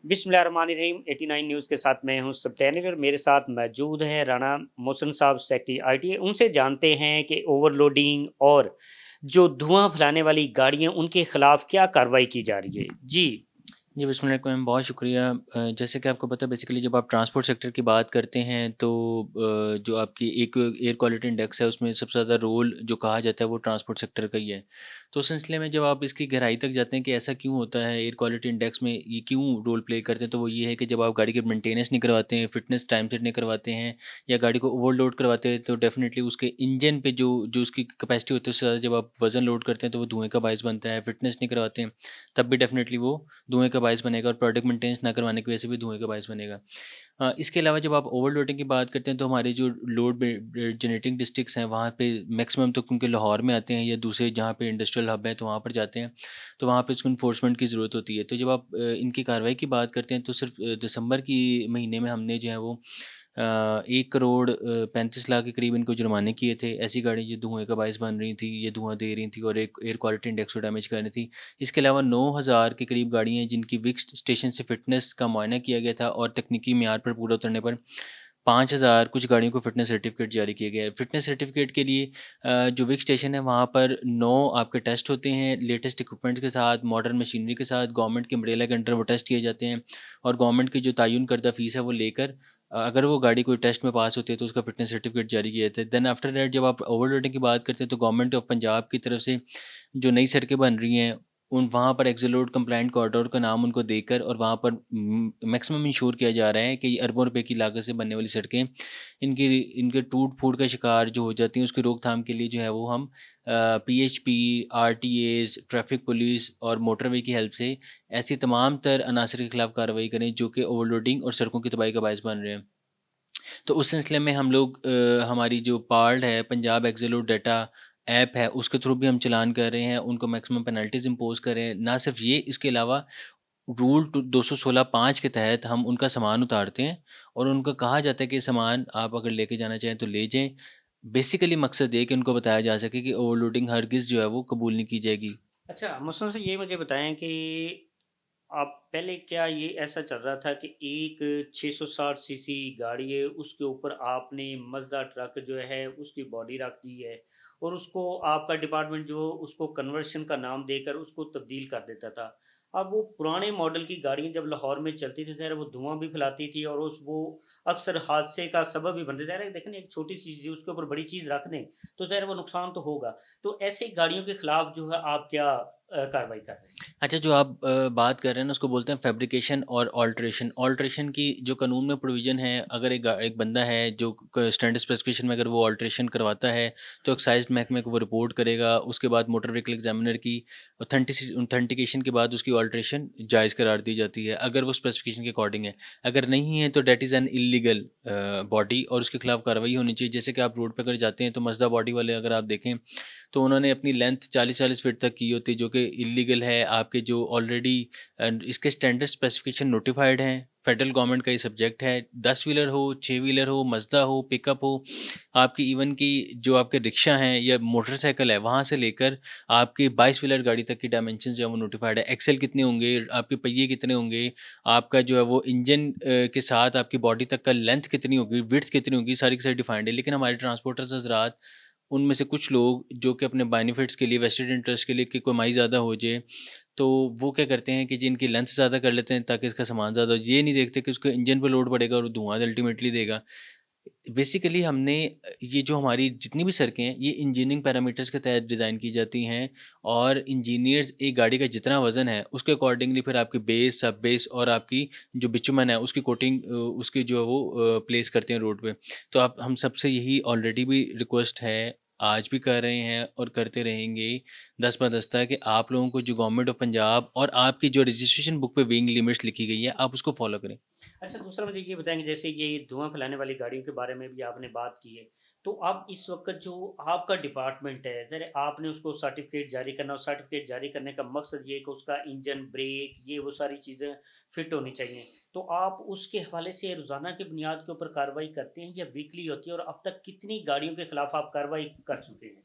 बिस्मिल्लाहिर्रहमानिर्रहीम 89 न्यूज़ के साथ मैं हूं सब्तैनी और मेरे साथ मौजूद है राना मोहसिन साहब सेक्रेटरी आईटी। उनसे जानते हैं कि ओवरलोडिंग और जो धुआं फैलाने वाली गाड़ियां उनके खिलाफ क्या कार्रवाई की जा रही है। जी। जी, बिस्मिल्लाह मैम, बहुत शुक्रिया। जैसे कि आपको पता है, बेसिकली जब आप ट्रांसपोर्ट सेक्टर की बात करते हैं तो जो आपकी एक एयर क्वालिटी इंडेक्स है उसमें सबसे ज़्यादा रोल जो कहा जाता है वो ट्रांसपोर्ट सेक्टर का ही है। तो उस सिलसिले में जब आप इसकी गहराई तक जाते हैं कि ऐसा क्यों होता है, एयर क्वालिटी इंडेक्स में ये क्यों रोल प्ले करते हैं, तो वो ये है कि जब आप गाड़ी की मेंटेनेंस नहीं करवाते हैं, फिटनेस टाइम से नहीं करवाते हैं या गाड़ी को ओवरलोड करवाते हैं, तो डेफिनेटली उसके इंजन पे जो जो उसकी कैपेसिटी होती है उससे ज़्यादा जब आप वज़न लोड करते हैं तो वो धुएँ का बायस बनता है। फिटनेस नहीं करवाते हैं तब भी डेफिनेटली वो धुएँ का बायस बनेगा और प्रोडक्ट मेंटेनेंस ना करवाने की वजह से भी धुएँ का बायस बनेगा। इसके अलावा जब आप ओवरलोडिंग की बात करते हैं तो हमारे जो लोड जनरेटिंग डिस्ट्रिक्ट्स हैं वहाँ पे मैक्सिमम तो क्योंकि लाहौर में आते हैं या दूसरे जहाँ पे इंडस्ट्रियल हब है तो वहाँ पर जाते हैं, तो वहाँ पे उसको इन्फोर्समेंट की ज़रूरत होती है। तो जब आप इनकी कार्रवाई की बात करते हैं तो सिर्फ दिसंबर की महीने में हमने जो है वो 1 करोड़ 35 लाख के करीब इनको जुर्माने किए थे। ऐसी गाड़ी जो धुएँ का बायस बन रही थी, ये धुआँ दे रही थी और एक एयर क्वालिटी इंडेक्स को डैमेज कर रही थी। इसके अलावा 9,000 के करीब गाड़ियाँ हैं जिनकी विक्स स्टेशन से फ़िटनेस का मुआयना किया गया था और तकनीकी मेयार पर पूरा उतरने पर 5,000 कुछ गाड़ियों को फ़िटनेस सर्टिफ़िकेट जारी किया गया है। फ़िटनेस सर्टिफ़िकेट के लिए जो विक्स स्टेशन है वहाँ पर 9 आपके टेस्ट होते हैं, लेटेस्ट इक्विपमेंट्स के साथ, मॉडर्न मशीनरी के साथ, गवर्नमेंट के अम्ब्रेला के अंडर वो टेस्ट किए जाते हैं और गवर्नमेंट की जो तयन करदा फ़ीस है वो लेकर अगर वो गाड़ी कोई टेस्ट में पास होती है तो उसका फ़िटनेस सर्टिफ़िकेट जारी किया जाता है। देन आफ्टर दैट जब आप ओवरलोडिंग की बात करते हैं तो गवर्नमेंट ऑफ पंजाब की तरफ से जो नई सड़कें बन रही हैं उन वहाँ पर एक्सलोड कंप्लाइंट कॉरिडोर का नाम उनको देकर और वहाँ पर मैक्सिमम इंश्योर किया जा रहा है कि ये अरबों रुपए की लागत से बनने वाली सड़कें इनकी इनके टूट फूट का शिकार जो हो जाती हैं उसकी रोकथाम के लिए जो है वो हम पीएचपी, आरटीएज, ट्रैफिक पुलिस और मोटरवे की हेल्प से ऐसी तमाम तर अनासर के खिलाफ कार्रवाई करें जो कि ओवरलोडिंग और सड़कों की तबाही का बायस बन रहे हैं। तो उस सिलसिले में हम लोग हमारी जो पार्ट है पंजाब एक्सलोड डाटा ऐप है उसके थ्रू भी हम चलान कर रहे हैं, उनको मैक्सिमम पेनल्टीज इम्पोज कर रहे हैं। ना सिर्फ ये, इसके अलावा रूल 216(5) के तहत हम उनका सामान उतारते हैं और उनको कहा जाता है कि सामान आप अगर लेके जाना चाहें तो ले जाएं। बेसिकली मकसद ये कि उनको बताया जा सके कि ओवरलोडिंग हरगिज़ जो है वो कबूल नहीं की जाएगी। अच्छा, मुझसे से ये मुझे बताएं कि आप पहले क्या ये ऐसा चल रहा था कि एक 660 सीसी गाड़ी है, उसके ऊपर आपने मज़दा ट्रक जो है उसकी बॉडी रख दी है और उसको आपका डिपार्टमेंट जो उसको कन्वर्शन का नाम देकर उसको तब्दील कर देता था। अब वो पुराने मॉडल की गाड़ियाँ जब लाहौर में चलती थी ज़ाहिर है वो धुआँ भी फैलाती थी और उस वो अक्सर हादसे का सबब भी बनते। ज़ाहिर है देखें ना, एक छोटी सी चीज़ उसके ऊपर बड़ी चीज़ रख दें तो ज़ाहिर है वो नुकसान तो होगा। तो ऐसी गाड़ियों के खिलाफ जो है आप क्या कार्रवाई कर रहे हैं? अच्छा, जो आप बात कर रहे हैं ना उसको बोलते हैं फैब्रिकेशन और ऑल्ट्रेशन। ऑल्ट्रेशन की जो कानून में प्रोविज़न है, अगर एक बंदा है जो स्टैंडर्ड स्पेसिफिकेशन में अगर वो ऑल्ट्रेशन करवाता है तो एक्साइज महकमे को वो रिपोर्ट करेगा। उसके बाद मोटर व्हीकल एग्जामिनर की ऑथेंटिकेशन के बाद उसकी ऑल्ट्रेशन जायज़ करार दी जाती है अगर वो स्पेसिफिकेशन के अकॉर्डिंग है। अगर नहीं है तो that is an illegal body और उसके खिलाफ कार्रवाई होनी चाहिए। जैसे कि आप रोड पर अगर जाते हैं तो मजदा बॉडी वाले अगर आप देखें तो उन्होंने अपनी लेंथ 40-40 फीट तक की होती है जो कि इलीगल है। आपके जो ऑलरेडी इसके स्टैंडर्ड स्पेसिफिकेशन नोटिफाइड हैं, फेडरल गवर्नमेंट का ये सब्जेक्ट है। 10 व्हीलर हो, 6 व्हीलर हो, मज़दा हो, पिकअप हो, आपकी इवन की जो आपके रिक्शा हैं या मोटरसाइकिल है वहाँ से लेकर आपकी 22 व्हीलर गाड़ी तक की डायमेंशन जो है वो नोटिफाइड है। एक्सेल कितने होंगे, आपके पहिए कितने होंगे, आपका जो है वो इंजन के साथ आपकी बॉडी तक का लेंथ कितनी होगी, विड्थ कितनी होगी, सारी की सारी डिफाइंड है। लेकिन हमारे ट्रांसपोर्टर्स हजरात, उनमें से कुछ लोग जो कि अपने बेनिफिट्स के लिए, वेस्टेड इंटरेस्ट के लिए कि कमाई ज़्यादा हो जाए, तो वो क्या करते हैं कि जी इनकी लेंथ ज़्यादा कर लेते हैं ताकि इसका सामान ज़्यादा हो। ये नहीं देखते कि उसके इंजन पे लोड पड़ेगा और धुआँ अल्टीमेटली देगा। बेसिकली हमने ये जो हमारी जितनी भी सड़कें हैं ये इंजीनियरिंग पैरामीटर्स के तहत डिज़ाइन की जाती हैं और इंजीनियर्स एक गाड़ी का जितना वज़न है उसके अकॉर्डिंगली फिर आपकी बेस, सब बेस और आपकी जो बिचुमन है उसकी कोटिंग उसकी जो है वो प्लेस करते हैं रोड पे। तो आप हम सबसे यही ऑलरेडी भी रिक्वेस्ट है, आज भी कर रहे हैं और करते रहेंगे, दस बदस्ता कि आप लोगों को जो गवर्नमेंट ऑफ पंजाब और आपकी जो रजिस्ट्रेशन बुक पे वेइंग लिमिट्स लिखी गई है आप उसको फॉलो करें। अच्छा, दूसरा मुझे ये बताएँगे जैसे ये धुआँ फैलाने वाली गाड़ियों के बारे में भी आपने बात की है। तो अब इस वक़्त जो आपका डिपार्टमेंट है, ज़रा आपने उसको सर्टिफ़िकेट जारी करना और सर्टिफ़िकेट जारी करने का मकसद ये है कि उसका इंजन, ब्रेक ये वो सारी चीज़ें फ़िट होनी चाहिए। तो आप उसके हवाले से रोज़ाना की बुनियाद के ऊपर कार्रवाई करते हैं या वीकली होती है और अब तक कितनी गाड़ियों के खिलाफ आप कार्रवाई कर चुके हैं?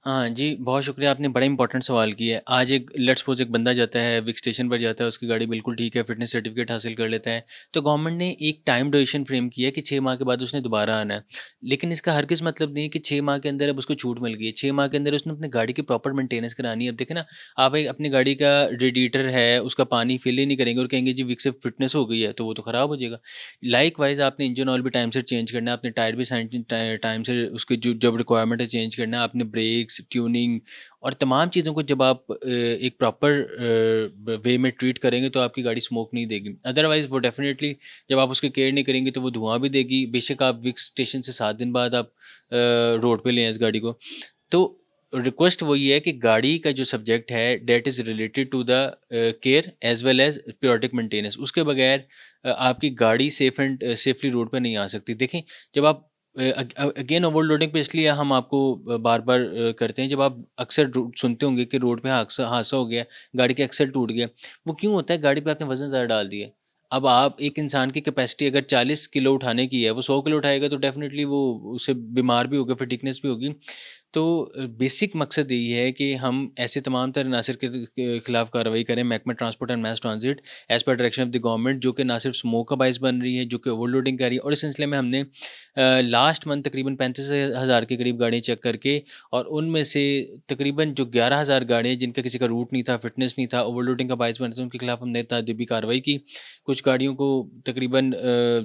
हाँ जी, बहुत शुक्रिया, आपने बड़ा इंपॉर्टेंट सवाल किया है। आज एक लेट्स सपोज़ एक बंदा जाता है, विक स्टेशन पर जाता है, उसकी गाड़ी बिल्कुल ठीक है, फ़िटनेस सर्टिफ़िकेट हासिल कर लेता है। तो गवर्नमेंट ने एक टाइम ड्यूरेशन फ्रेम किया है कि 6 माह के बाद उसने दोबारा आना है। लेकिन इसका हरगिज़ मतलब नहीं है कि 6 माह के अंदर अब उसको छूट मिल गई है। 6 माह के अंदर उसने अपनी गाड़ी की प्रॉपर मेंटेनेंस करानी है। अब देखें ना, आप एक अपनी गाड़ी का रेडिएटर है, उसका पानी फिल ही नहीं करेंगे और कहेंगे जी विक से फ़िटनेस हो गई है, तो वो तो ख़राब हो जाएगा। लाइकवाइज़ आपने इंजन ऑयल भी टाइम से चेंज करना है, आपने टायर भी टाइम से उसकी जो जब रिक्वायरमेंट है चेंज करना है, आपने ब्रेक्स, ट्यूनिंग और तमाम चीज़ों को जब आप एक प्रॉपर वे में ट्रीट करेंगे तो आपकी गाड़ी स्मोक नहीं देगी। अदरवाइज़ वो डेफ़िनेटली जब आप उसकी केयर नहीं करेंगे तो वो धुआँ भी देगी। बेशक आप विक्स स्टेशन से 7 दिन बाद आप रोड पे ले आएँ इस गाड़ी को। तो रिक्वेस्ट वही है कि गाड़ी का जो सब्जेक्ट है that is related to the care as well as periodic maintenance. उसके बगैर आपकी गाड़ी सेफ़ली रोड पे नहीं आ सकती। देखें, जब आप अगेन ओवरलोडिंग पे इसलिए हम आपको बार-बार करते हैं, जब आप अक्सर सुनते होंगे कि रोड पे हादसा हादसा हो गया, गाड़ी का एक्सेल टूट गया। वो क्यों होता है? गाड़ी पे आपने वज़न ज़्यादा डाल दिया। अब आप एक इंसान की कैपेसिटी अगर 40 किलो उठाने की है, वो 100 किलो उठाएगा तो डेफ़िनेटली वो उससे बीमार भी होगा, फटीगनेस भी होगी। तो बेसिक मकसद यही है कि हम ऐसे तमाम तरह नासिर के खिलाफ कार्रवाई करें, महकमा transport and mass transit as per direction of the government, जो कि ना सिर्फ स्मोक का बायस बन रही है, जो कि ओवरलोडिंग कर रही है। और इस सिलसिले में हमने लास्ट मंथ तकरीबन 35,000 के करीब गाड़ियाँ चेक करके, और उनमें से तकरीबन जो 11,000 गाड़ियाँ जिनका किसी का रूट नहीं था, फिटनेस नहीं था, ओवरलोडिंग का बायस बन रहे थे, उनके खिलाफ हमने तअदीबी कार्रवाई की। कुछ गाड़ियों को तकरीबन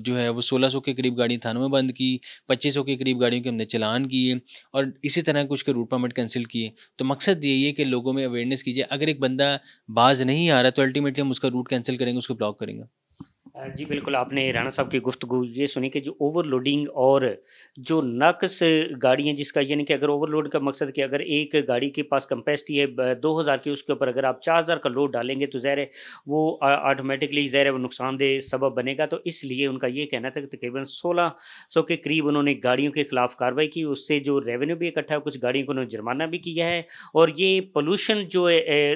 जो है वो 1600 के करीब गाड़ियाँ थानों में बंद की, 2500 के करीब गाड़ियों के हमने चालान किए, और इसी तरह कुछ के रूट परमिट कैंसिल किए। तो मकसद यही है कि लोगों में अवेयरनेस कीजिए। अगर एक बंदा बाज़ नहीं आ रहा तो अल्टीमेटली हम उसका रूट कैंसल करेंगे, उसको ब्लॉक करेंगे। जी बिल्कुल, आपने राणा साहब की गुफ्तगू ये सुनी कि जो ओवरलोडिंग और जो नाक़स गाड़ियाँ, जिसका यानी कि अगर ओवरलोड का मकसद कि अगर एक गाड़ी के पास कैपेसिटी है 2000 की, उसके ऊपर अगर आप 4000 का लोड डालेंगे तो ज़ाहिर है वो ऑटोमेटिकली ज़ाहिर है वो नुकसानदेह सबब बनेगा। तो इसलिए उनका ये कहना था कि तकरीबन 1600 के करीब उन्होंने गाड़ियों के खिलाफ कार्रवाई की, उससे जो रेवेन्यू भी इकट्ठा है, कुछ गाड़ियों को उन्होंने जुर्माना भी किया है। और ये पोल्यूशन जो है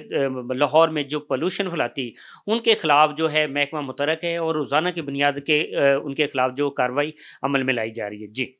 लाहौर में जो पोल्यूशन फैलाती, उनके खिलाफ जो है महकमा मुतरक है और रोज़ाना की बुनियाद के उनके खिलाफ जो कार्रवाई अमल में लाई जा रही है। जी।